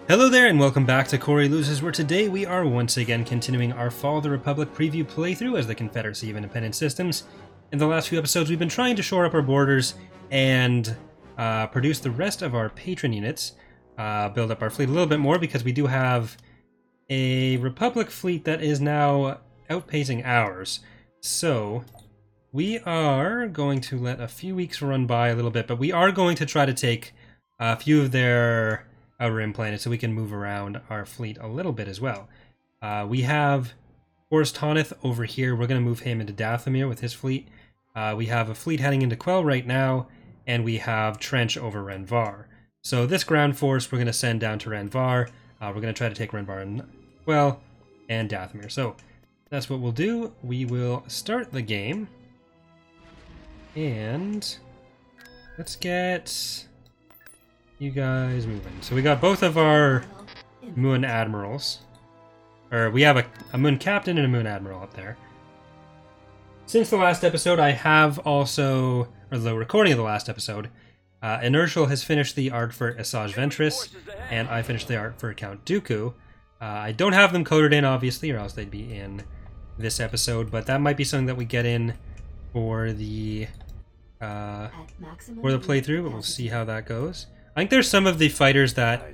Hello there and welcome back to Corey Loses, where today we are once again continuing our Fall of the Republic preview playthrough as the Confederacy of Independent Systems. In the last few episodes we've been trying to shore up our borders and produce the rest of our patron units, build up our fleet a little bit more because we do have a Republic fleet that is now outpacing ours. So we are going to let a few weeks run by a little bit, but we are going to try to take a few of their outer rim planets so we can move around our fleet a little bit as well. We have Forrest Tonith over here. We're going to move him into Dathomir with his fleet. We have a fleet heading into Quell right now, and we have Trench over Renvar. So this ground force we're going to send down to Renvar. We're going to try to take Renvar and Quell and Dathomir. So that's what we'll do. We will start the game. And let's get you guys moving. So we got both of our Moon Admirals. Or we have a Moon Captain and a Moon Admiral up there. Since the last episode, I have also, or the recording of the last episode, Inertial has finished the art for Asajj Ventress, and I finished the art for Count Dooku. I don't have them coded in, obviously, or else they'd be in this episode, but that might be something that we get in for the playthrough, but we'll see how that goes. I think there's some of the fighters that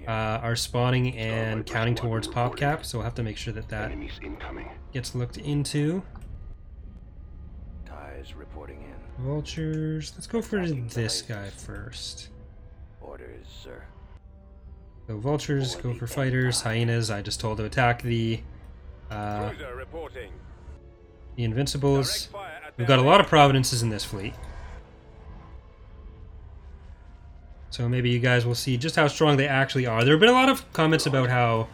are spawning and counting towards PopCap, so we'll have to make sure that that gets looked into. Reporting in. Vultures. Let's go for this guy first. Orders, sir. So vultures, go for fighters. Hyenas, I just told to attack the Invincibles. We've got a lot of Providences in this fleet. So maybe you guys will see just how strong they actually are. There have been a lot of comments about how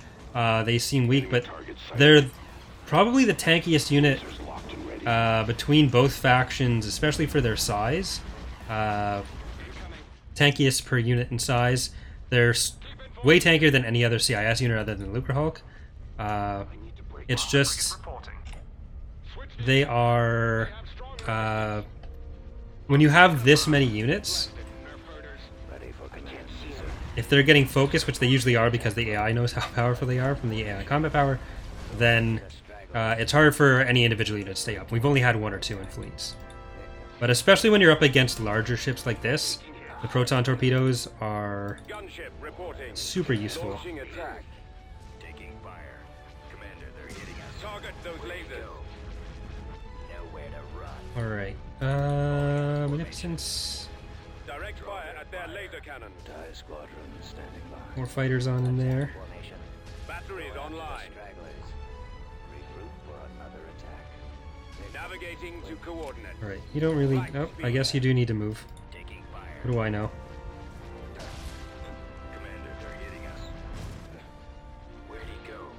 they seem weak, but they're probably the tankiest unit between both factions, especially for their size. Tankiest per unit in size. They're way tankier than any other CIS unit other than Lucrehulk. It's just they are when you have this many units, if they're getting focused, which they usually are because the AI knows how powerful they are from the AI combat power, then it's hard for any individual unit to stay up. We've only had one or two in fleets. But especially when you're up against larger ships like this, the proton torpedoes are super useful. Alright, Munificence. Direct fire at their laser cannon. Squadron standing by. More fighters on in there. Batteries online. Regroup for another attack. Navigating to coordinate. Alright, you don't really... Oh, I guess you do need to move. What do I know? Commander, they're hitting us. Where'd he go?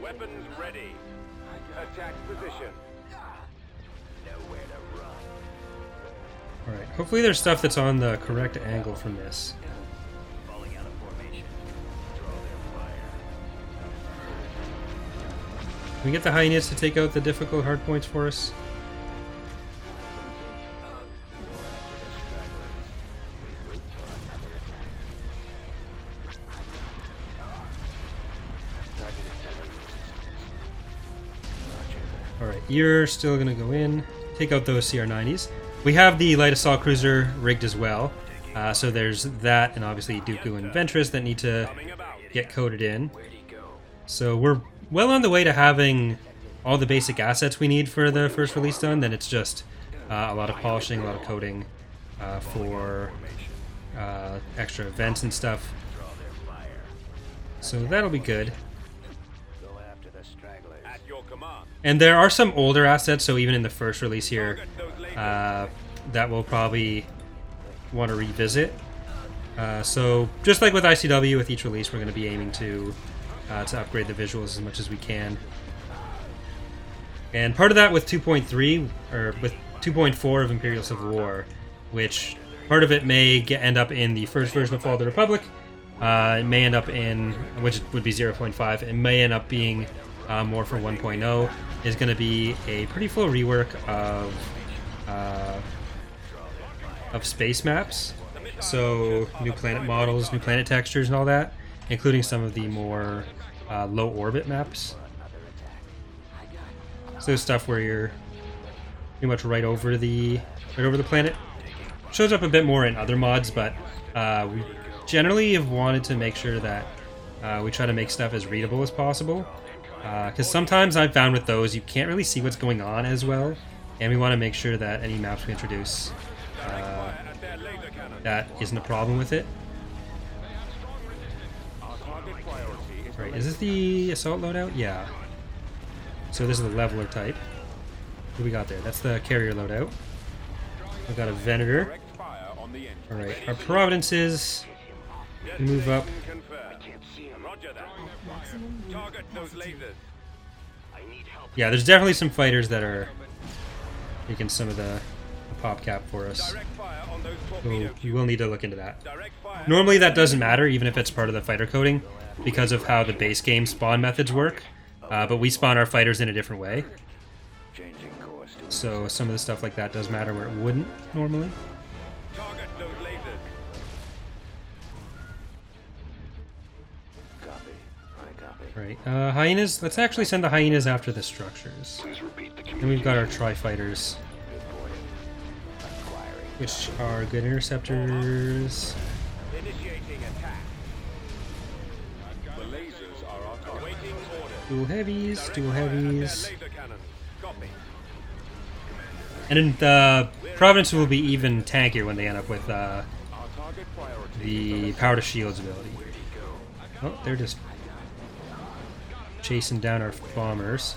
Weapons ready. Attack position. Nowhere to run. Alright, hopefully there's stuff that's on the correct angle from this. Falling out of formation. Draw their fire. Can we get the Hyenas to take out the difficult hardpoints for us? Alright, you're still gonna go in, take out those CR-90s. We have the light assault cruiser rigged as well, so there's that, and obviously Dooku and Ventress that need to get coded in. So we're well on the way to having all the basic assets we need for the first release done. Then it's just a lot of polishing, a lot of coding for extra events and stuff. So that'll be good. And there are some older assets, so even in the first release here, that we'll probably want to revisit. So just like with ICW, with each release, we're going to be aiming to upgrade the visuals as much as we can. And part of that with 2.3, or with 2.4 of Imperial Civil War, which part of it may end up in the first version of Fall of the Republic. It may end up in, which would be 0.5, it may end up being more for 1.0, is going to be a pretty full rework of space maps. So new planet models, new planet textures and all that. including some of the more low orbit maps. So stuff where you're pretty much right over the planet. Shows up a bit more in other mods, but we generally have wanted to make sure that we try to make stuff as readable as possible. Because sometimes I've found with those you can't really see what's going on as well, and we want to make sure that any maps we introduce that isn't a problem with it. Right, is this the assault loadout? Yeah. So this is the leveler type. What do we got there? That's the carrier loadout. We've got a Venator. Alright, our Providences move up. Yeah, there's definitely some fighters that are taking some of the pop cap for us. So we will need to look into that. Normally that doesn't matter, even if it's part of the fighter coding, because of how the base game spawn methods work. But we spawn our fighters in a different way. So some of the stuff like that does matter where it wouldn't normally. Right, hyenas. Let's actually send the hyenas after the structures. Then we've got our tri-fighters, which are good interceptors. Dual heavies, dual heavies. And then the Providence will be even tankier when they end up with the power to shields ability. Oh, they're just chasing down our bombers.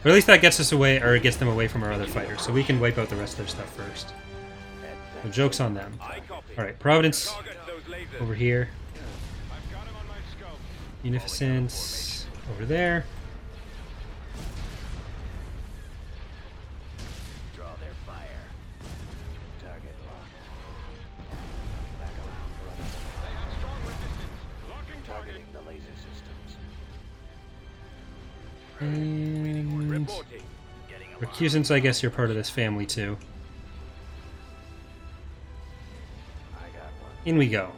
Or at least that gets us away, or it gets them away from our other fighters, so we can wipe out the rest of their stuff first. The joke's on them. Alright, Providence over here. Munificence over there. And Recusants, I guess you're part of this family too. In we go.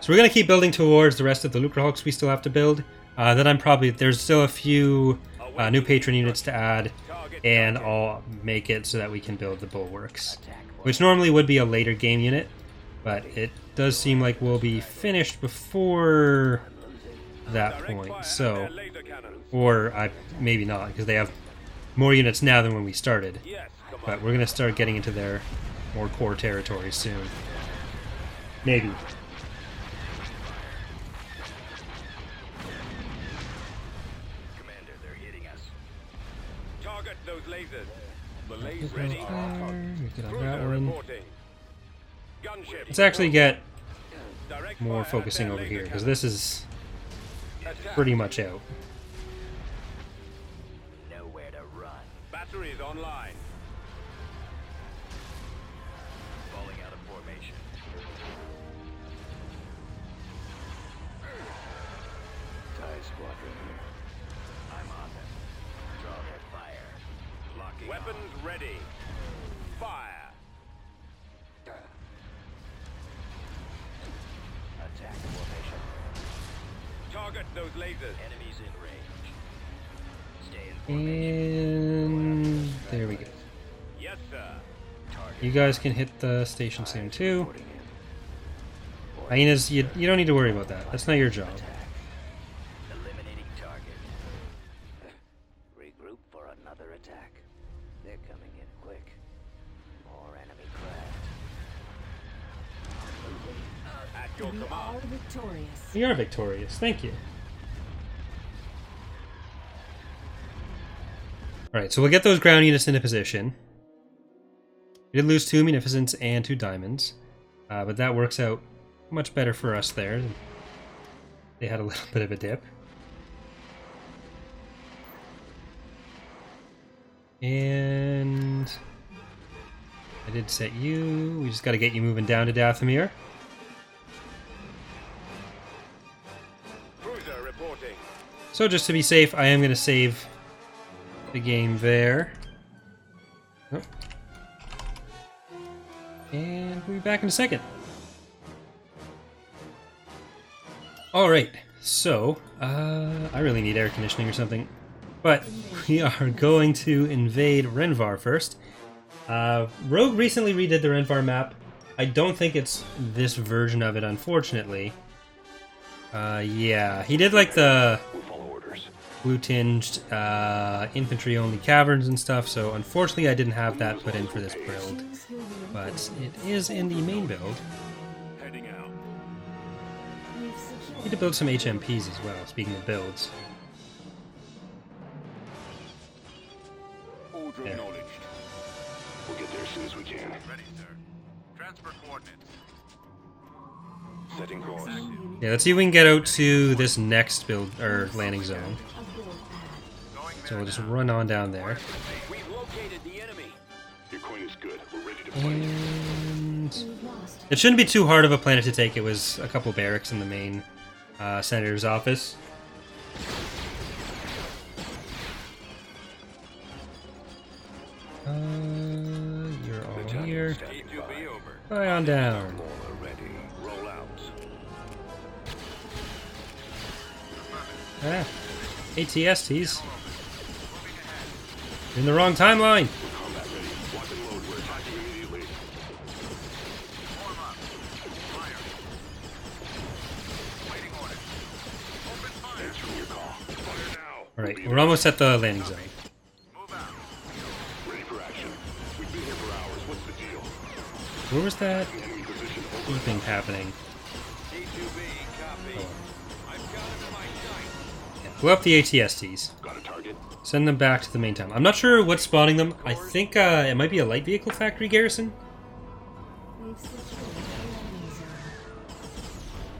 So we're going to keep building towards the rest of the Lucrehulks we still have to build. Then there's still a few new patron units to add, and I'll make it so that we can build the Bulwarks. Which normally would be a later game unit, but it does seem like we'll be finished before that point, so, or maybe not, because they have more units now than when we started, but we're going to start getting into their more core territory soon. Maybe. Commander, they're hitting us. Target those lasers. The laser ready. Get on that one. Let's actually get more focusing over here, because this is pretty much out. Nowhere to run. Batteries online. Falling out of formation. TIE squadron here. I'm on them. Draw their fire. Locking weapons on. Ready. Fire. Attack formation. Target those lasers. Enemies in range. Stay in formation. And there we go. Yes, sir. You guys can hit the station soon too. Hyenas, you don't need to worry about that. That's not your job. Eliminating target. Regroup for another attack. They're coming in quick. More enemy craft. At your We are command. victorious. We are victorious. Thank you. Alright, so we'll get those ground units into position. We did lose 2 Munificents and 2 Diamonds, but that works out much better for us there. They had a little bit of a dip. And I did set you. We just got to get you moving down to Dathomir. Cruiser reporting. So just to be safe, I am going to save the game there. Oh. And we'll be back in a second. Alright, so, I really need air conditioning or something. But we are going to invade Renvar first. Rogue recently redid the Renvar map. I don't think it's this version of it, unfortunately. Yeah, he did like the blue-tinged infantry-only caverns and stuff, so unfortunately I didn't have that put in for this build. But it is in the main build. Heading out. Need to build some HMPs as well, speaking of builds. Order There. acknowledged. We'll get there as soon as we can. Ready, sir. Transfer coordinates. Setting course. Yeah, let's see if we can get out to this next build, or landing zone. So we'll just run on down there. We located the enemy. Your coin is good. We're ready to And it shouldn't be too hard of a planet to take. It was a couple barracks in the main senator's office. You're all here. A2B over. Fly on down. All ready. Roll out. Ah, ATSTs. You're in the wrong timeline. Combat ready. Lock and load. We're attacking immediately. Form up. Fire. Waiting orders. Open fire. Answering your call. Fire now. Alright, we're almost at the landing zone. Move out. Ready for action. We've been here for hours. What's the deal? Where was that Enemy position over. thing happening? A2B, copy. I've got him in my sight. Yeah, blow up the ATSTs. Got a target? Send them back to the main town. I'm not sure what's spawning them. I think it might be a light vehicle factory garrison,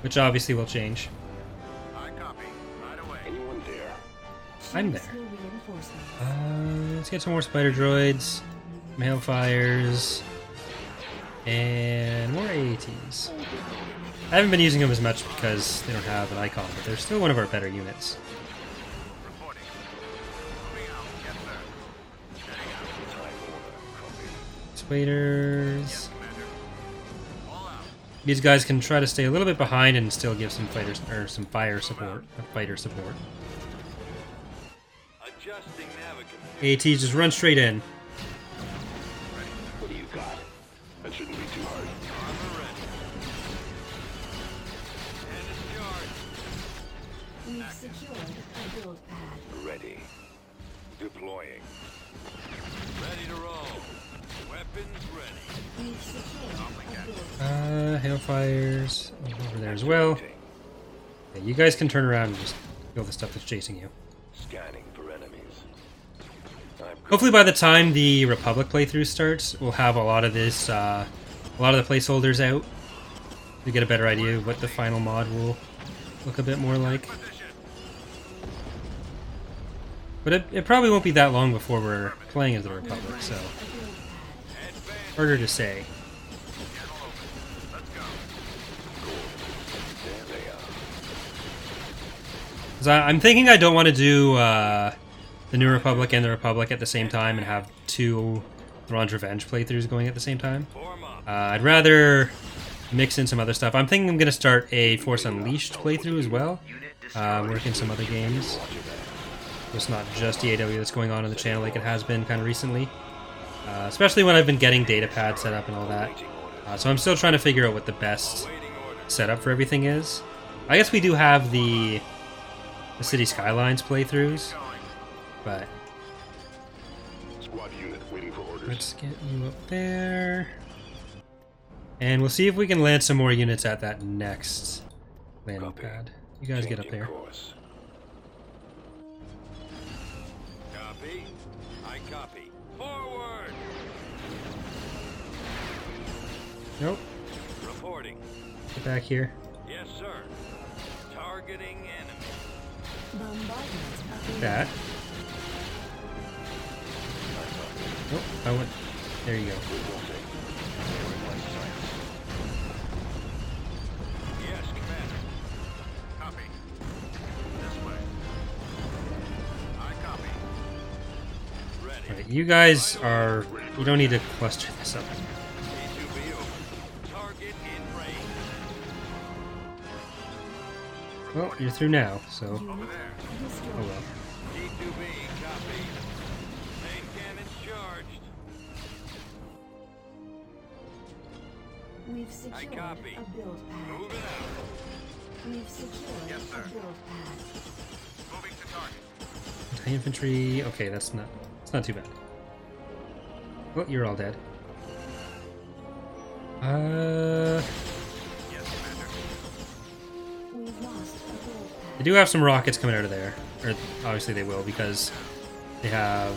which obviously will change. I copy. Right away. Anyone there? I'm there. Let's get some more spider droids, mail fires, and more AATs. I haven't been using them as much because they don't have an icon, but they're still one of our better units. Reporting. Moving out. Yes, sir. Heading out. Time order. Copy. Spiders. Commander. All out. These guys can try to stay a little bit behind and still give some fighters or some fire support, fighter support. Adjusting navigation. AATs just run straight in. What do you got? That shouldn't be too hard. Armor ready. And it's charged. We've secured a build pad. Ready. Deploying. Ready to roll. Weapons ready. We've secured a build Hailfires over there as well. Yeah, you guys can turn around and just kill the stuff that's chasing you. Scanning for enemies. Hopefully by the time the Republic playthrough starts, we'll have a lot of this, a lot of the placeholders out to get a better idea of what the final mod will look a bit more like. But it probably won't be that long before we're playing as the Republic, so harder to say. I'm thinking I don't want to do the New Republic and the Republic at the same time and have two Thrawn's Revenge playthroughs going at the same time. I'd rather mix in some other stuff. I'm thinking I'm going to start a Force Unleashed playthrough as well, work in some other games. It's not just EAW that's going on the channel like it has been kind of recently, especially when I've been getting datapad set up and all that. So I'm still trying to figure out what the best setup for everything is. I guess we do have the City Skylines playthroughs, but Squad unit waiting for orders. let's get you up there. And we'll see if we can land some more units at that next landing pad. You guys get up there. Course. Copy. I copy. Forward. Nope. Reporting. Get back here. Yes, sir. Targeting enemy. bombardment. That. Nope. I went. There you go. Yes, Commander. Copy. This way. I copy. Ready. Alright, you guys are. You don't need to cluster this up. A2B over. Target in range. Well, you're through now, so... Unit Oh destroyed. well. D2B, copy. Main cannon charged. We've secured copy. a build pad. Moving out. We've secured Yes, sir. a build pad. Moving to target. Infantry... Okay, it's not too bad. Well, you're all dead. Yes, Commander. We've lost a build They pad. do have some rockets coming out of there. Or, obviously they will, because they have...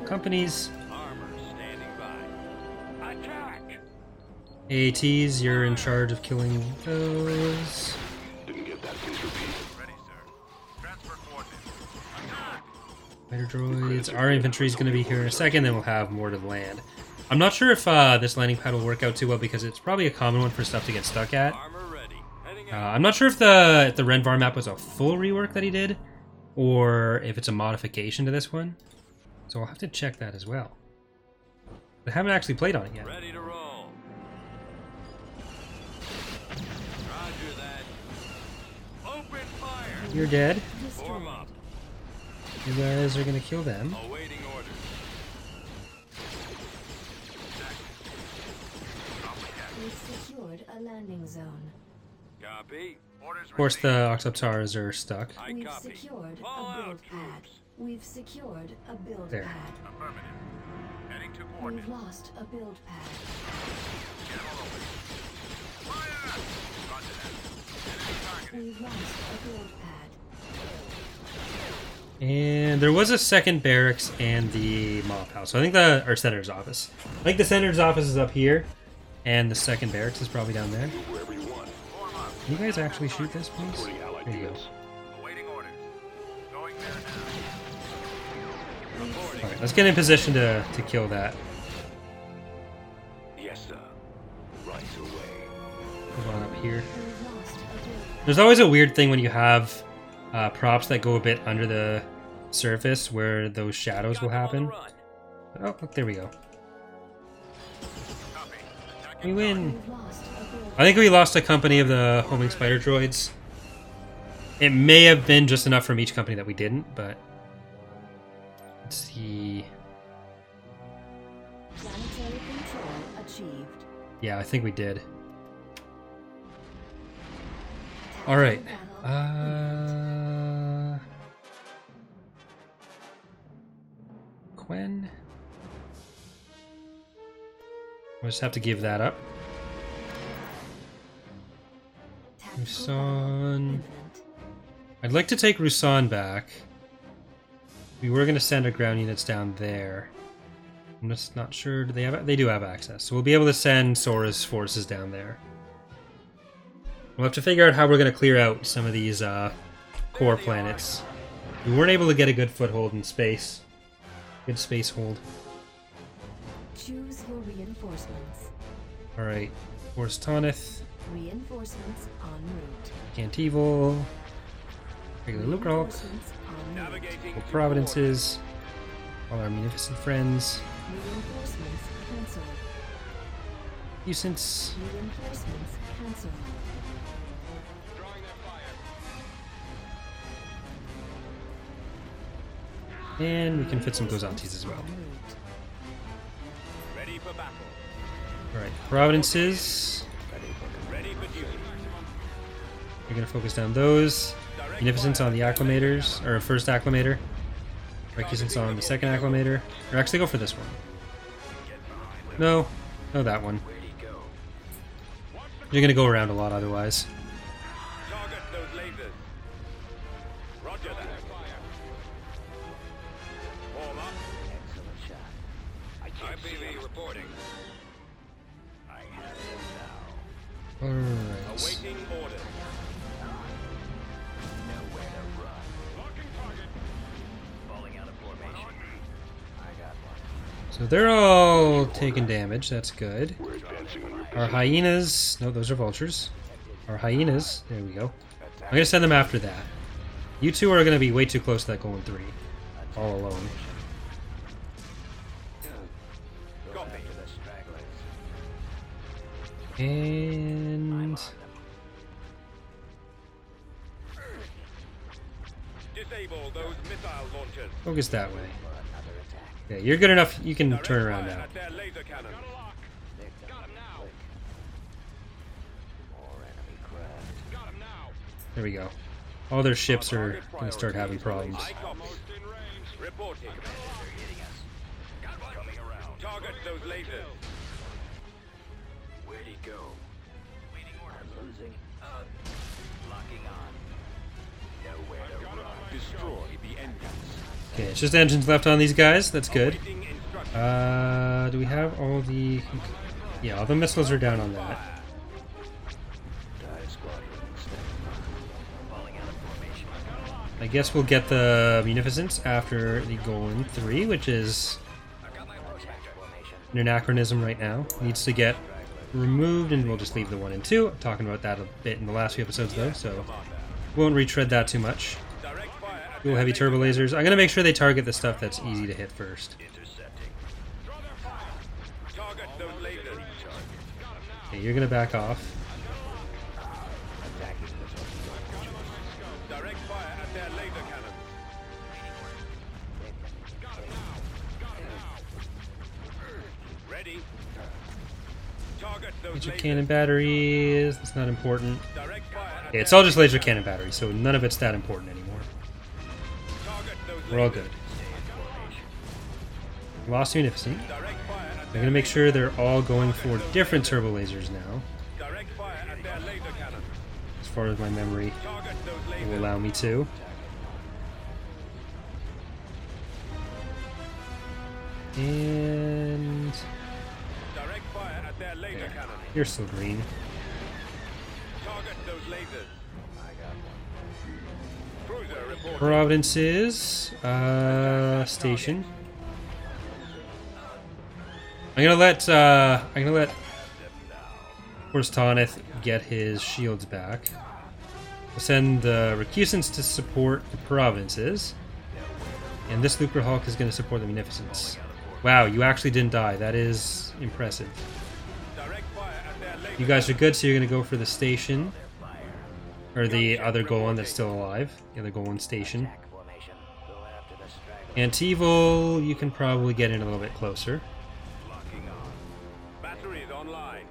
companies. Armor standing by. Attack! AATs, you're in charge of killing those. Ready, sir. Transfer coordinates. Attack! Fighter droids. Our infantry is going to be here in a second, then we'll have more to land. I'm not sure if this landing pad will work out too well because it's probably a common one for stuff to get stuck at. Armor ready. Heading out. I'm not sure if the Rhen map was a full rework that he did, or if it's a modification to this one. So I'll have to check that as well. I haven't actually played on it yet. Ready to roll. Roger that. Open fire. You're dead. Form up. You guys are going to kill them. Awaiting orders. We've secured a landing zone. Copy. Orders Of course, the Octoptars are stuck. I We've copy. secured Fall a out, build pad. troops. We've secured a build There. pad. Affirmative. Heading to We've coordinates. lost a build pad. Channel open. Fire! Roger that. Enemy targeted. We've lost a build pad. And there was a second barracks and the mob house. So I think our senator's office. I think the senator's office is up here, and the second barracks is probably down there. Wherever you want. Form up. Can you guys actually shoot this, please? There you go. Awaiting orders. Going there now. Reporting. Alright, let's get in position to kill that. Yes, sir. Right away. Move on up here. We've lost a build pad. There's always a weird thing when you have props that go a bit under the surface where those shadows will happen. Oh, look, there we go. Copy. Attack We in win! We've lost a build I think we lost a company of the homing spider droids. It may have been just enough from each company that we didn't, but... Let's see... planetary control achieved. Yeah, I think we did. Alright. Quen? We'll just have to give that up. Tactical Rusan. battle imminent. I'd like to take Rusan back. We were going to send our ground units down there. I'm just not sure. Do they have? They do have access, so we'll be able to send Sora's forces down there. We'll have to figure out how we're going to clear out some of these core planets. We weren't able to get a good foothold in space. Good space hold. Choose your reinforcements. All right, Force Tanith, Reinforcements en route. Cantival, regular Lucrehulk, Reinforcements en route. Navigating Full to Providences, all our munificent friends. Reinforcements cancelled. Nuisance. Reinforcements cancelled. And we can fit some Gozantis as well. En route. Ready for battle. Alright, Providences. Ready for duty. We're going to focus down those. Munificence on the Acclimators, or first Acclimator. Recusance on the second Acclimator. Or actually go for this one. No, no that one. You're going to go around a lot otherwise. Target those lasers. Roger that. Form up. Excellent shot. IPV reporting. I have it now. Alright. Awaiting orders. Nowhere to run. Locking target. Falling out of formation. I got one. So they're all taking damage, that's good. Our hyenas, no, those are vultures. Our hyenas, there we go. I'm going to send them after that. You two are going to be way too close to that golden 3. All alone. Copy. And... Disable those missile launchers. Focus that way. Okay, you're good enough. You can turn around now. At their laser cannons. There we go. All their ships are going to start having problems. Reporting. Target those lasers. Where'd he go? Waiting order. I'm losing. Locking on. Nowhere to run. Destroy the engines. Okay, it's just engines left on these guys. That's good. Do we have all the... Yeah, all the missiles are down on that. I guess we'll get the Munificence after the Golem 3, which is an anachronism right now. Needs to get removed, and we'll just leave the 1 and 2. I'm talking about that a bit in the last few episodes, though, so won't retread that too much. Dual heavy turbo lasers. I'm going to make sure they target the stuff that's easy to hit first. Okay, you're going to back off. Direct fire at their laser cannons. Ready. Target those Laser lasers. cannon batteries. That's not important. Direct fire at Okay, it's all just laser cannon batteries, so none of it's that important anymore. target those We're all lasers. good. Lost Munificent. Direct fire at I'm going to make sure they're all going for different turbo lasers now, direct fire at their laser cannons. as far as my memory Target those will lasers. allow me to. And Direct fire at their laser cannons. you're still green. Target those lasers. I got one. Cruiser reporting. Providence's station. I'm gonna let Horstaneth get his shields back. We'll send the Recusants to support the Providences. And this Lucre Hulk is gonna support the Munificence. Wow, you actually didn't die. That is impressive. Direct fire at their laser. You guys are good, so you're gonna go for the station. Or the other Golan that's still alive. The other Golan station. Antival, you can probably get in a little bit closer. Locking on. Batteries online.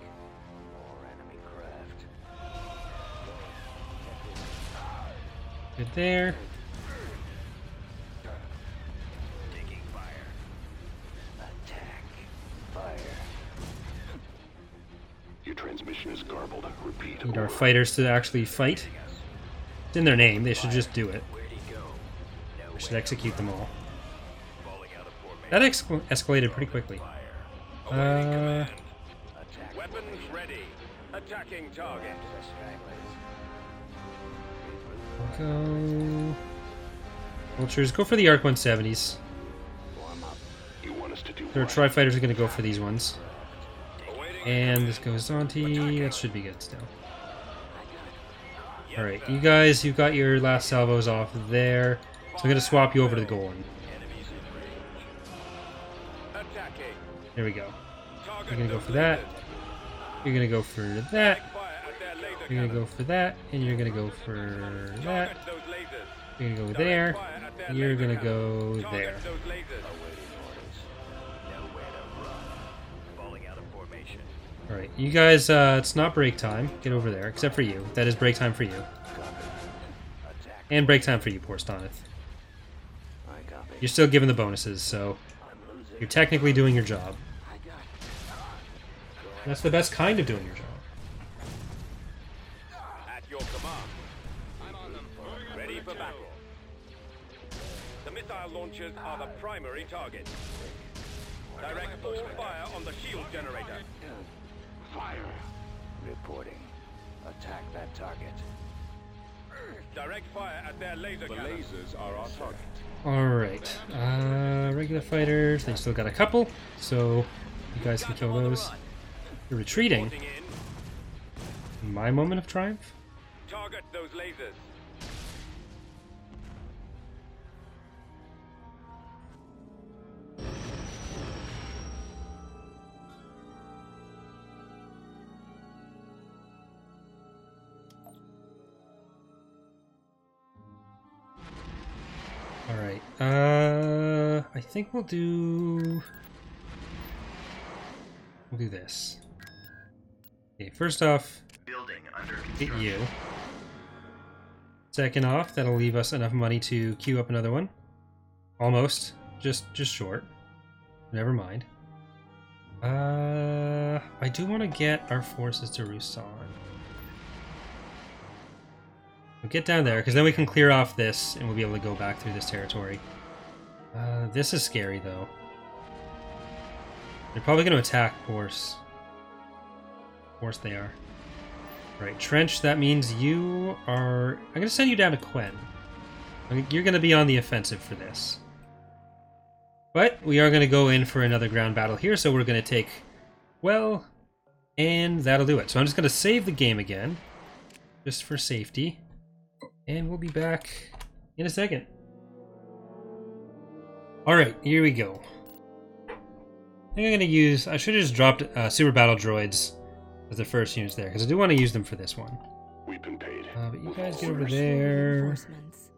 More enemy craft. Good there. Taking fire. Attack. Fire. Your transmission is garbled. Repeat. Need our fighters to actually fight. It's in their name, they should just do it. Where'd he go? We should execute them all. Falling out of formation. That escalated pretty quickly. Awaiting command. Weapons ready. Attacking target. Go. Vultures, go for the Arc 170s. You want us to do Their what? Tri-Fighters are going to go for these ones. Awaiting And this goes on to... That should be good still. Alright, you guys, you've got your last salvos off there. So I'm going to swap you over to the Golan. enemies in range. Attacking. There we go. Target You're going to go those for that. lasers. You're going to go for that. Direct fire at their laser You're going to go cannons. for that. And you're going to go for that. Target those lasers. You're going to go Direct there. fire at their You're laser going to cannons. go there. Target those lasers. Awaiting orders. Nowhere to run. Falling out of formation. Alright, you guys, it's not break time. Get over there, except for you. That is break time for you. Attack. And break time for you, poor Stoneth. I copy. You're still given the bonuses, so I'm losing. you're technically doing your job. I got it. That's the best kind of doing your job. At your command. I'm on them. Ready for battle. The missile launchers are the primary target. Direct all fire on the shield generator. Fire. Reporting. Attack that target. Direct fire at their laser cannons. The lasers are our target. Alright, regular fighters, they still got a couple, so you guys can kill those. You're retreating. Reporting in. My moment of triumph? Target those lasers. I think we'll do this. Okay, first off, Building under get construction. you. Second off, that'll leave us enough money to queue up another one. Almost. Just short. Never mind. I do want to get our forces to Rusan. We'll get down there, because then we can clear off this, and we'll be able to go back through this territory. This is scary, though. They're probably going to attack Horse. Of course they are. Right, Trench, that means you are... I'm going to send you down to Quen. You're going to be on the offensive for this. But we are going to go in for another ground battle here, so we're going to take... Well, and that'll do it. So I'm just going to save the game again, just for safety. And we'll be back in a second. Alright, here we go. I think I'm going to use... I should have just dropped Super Battle Droids as the first units there, because I do want to use them for this one. We've been paid. But you guys get over there. Reinforcements.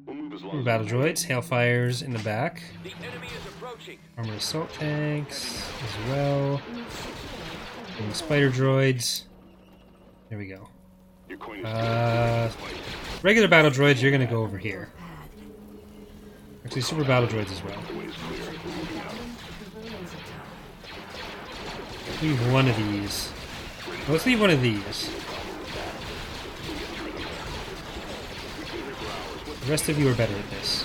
We'll move as long Super as Battle Droids, Hailfires in the back. The enemy is approaching. Armored Assault Tanks as well. And Spider Droids. There we go. your coin is Regular Battle Droids, you're going to go over here. Actually, Super Battle Droids as well. Leave one of these. Well, let's leave one of these. The rest of you are better at this.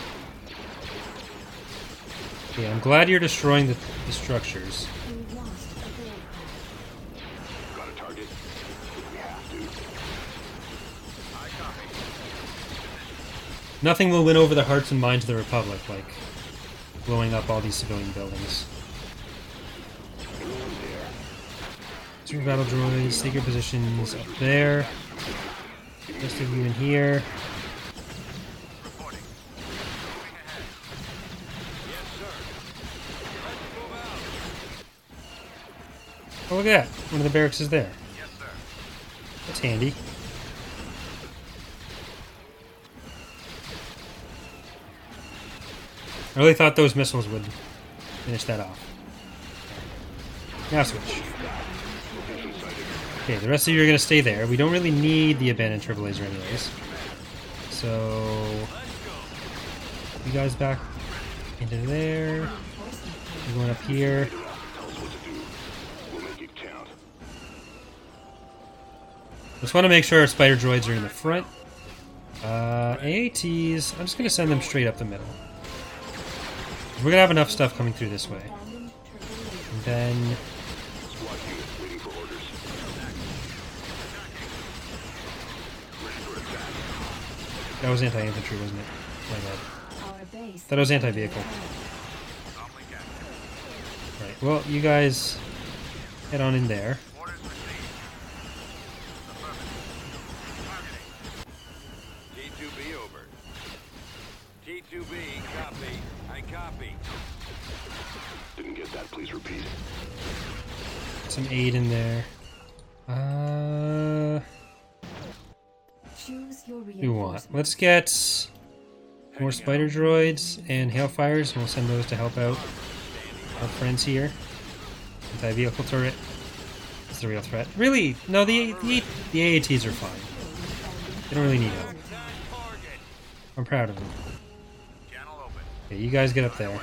Okay, I'm glad you're destroying the structures. got a target. We have to. Nothing will win over the hearts and minds of the Republic like blowing up all these civilian buildings. Super Battle Droids, take your positions up there. Rest of you in here. Oh, look at that. One of the barracks is there. That's handy. I really thought those missiles would finish that off. Now switch. Okay, the rest of you are going to stay there. We don't really need the abandoned turbo laser anyways. So... you guys back into there. You're going up here. Tell us what to do. We'll make it count. Just want to make sure our spider droids are in the front. AATs, I'm just going to send them straight up the middle. We're going to have enough stuff coming through this way. And then... SWAT unit waiting for orders. that was anti-infantry, wasn't it? My bad. Our base. That was anti-vehicle. Right, well, you guys head on in there. T2B over. T2B, copy. I copy. Didn't get that. Please repeat. Some aid in there. Choose your What do you want? reinforcements. Let's get more spider droids and hailfires, and we'll send those to help out our friends here. Anti-vehicle turret. It's the real threat. Really? No, the AATs are fine. They don't really need help. I'm proud of them. Okay, you guys get up there.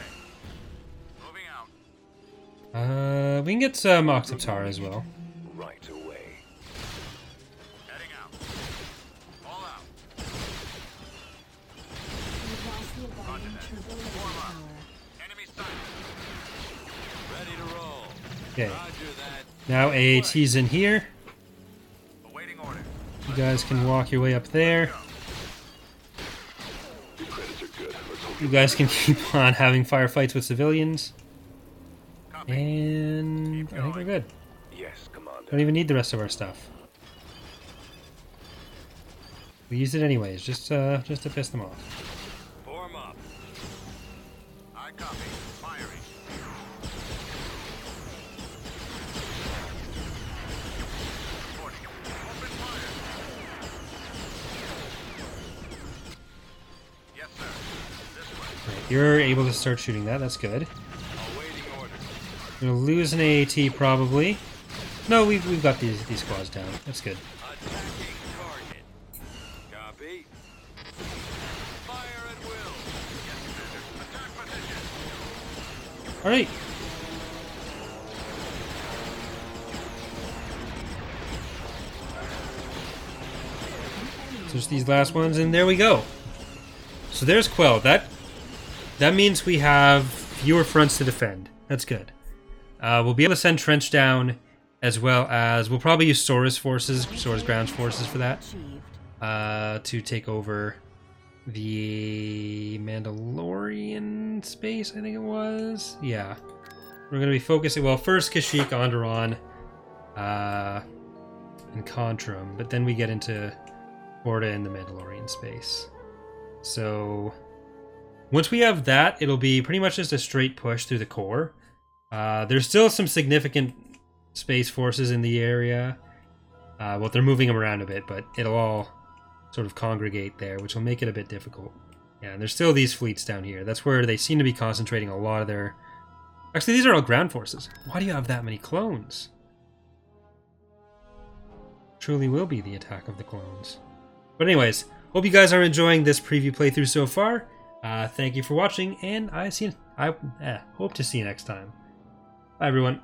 We can get some Octoptara as well. Right away. Heading out. All out. We've lost the abandoned turbo laser power. Enemy sighted. Ready to roll. Okay, Roger that. now AAT's in here. Awaiting order. You guys can walk your way up there. Your credits are good. Let's hope You guys can keep on having firefights with civilians. And I think we're good. yes, Commander. Don't even need the rest of our stuff. We used it anyways, just to piss them off. Form up. I copy. Firing. Reporting. Open fire. Yes, sir. You're able to start shooting that. That's good. Awaiting orders. We're gonna lose an AAT probably. No, we've got these squads down. That's good. Attacking target. Copy. Fire at will. Yes, Commander. Attack position. All right. So just these last ones, and there we go. So there's Quell. That means we have fewer fronts to defend. That's good. We'll be able to send Trench down, as well as we'll probably use Sora's forces, Sora's ground forces for that, to take over the Mandalorian space, I think it was. Yeah. We're going to be focusing, well, first Kashyyyk, Onderon, and Contrum, but then we get into Porta and the Mandalorian space. So once we have that, it'll be pretty much just a straight push through the core. There's still some significant space forces in the area. Well, they're moving them around a bit, but it'll all sort of congregate there, which will make it a bit difficult. Yeah, and there's still these fleets down here. That's where they seem to be concentrating a lot of their... Actually, these are all ground forces. Why do you have that many clones? Truly will be the attack of the clones. But anyways, hope you guys are enjoying this preview playthrough so far. Thank you for watching, and I hope to see you next time. Bye, everyone.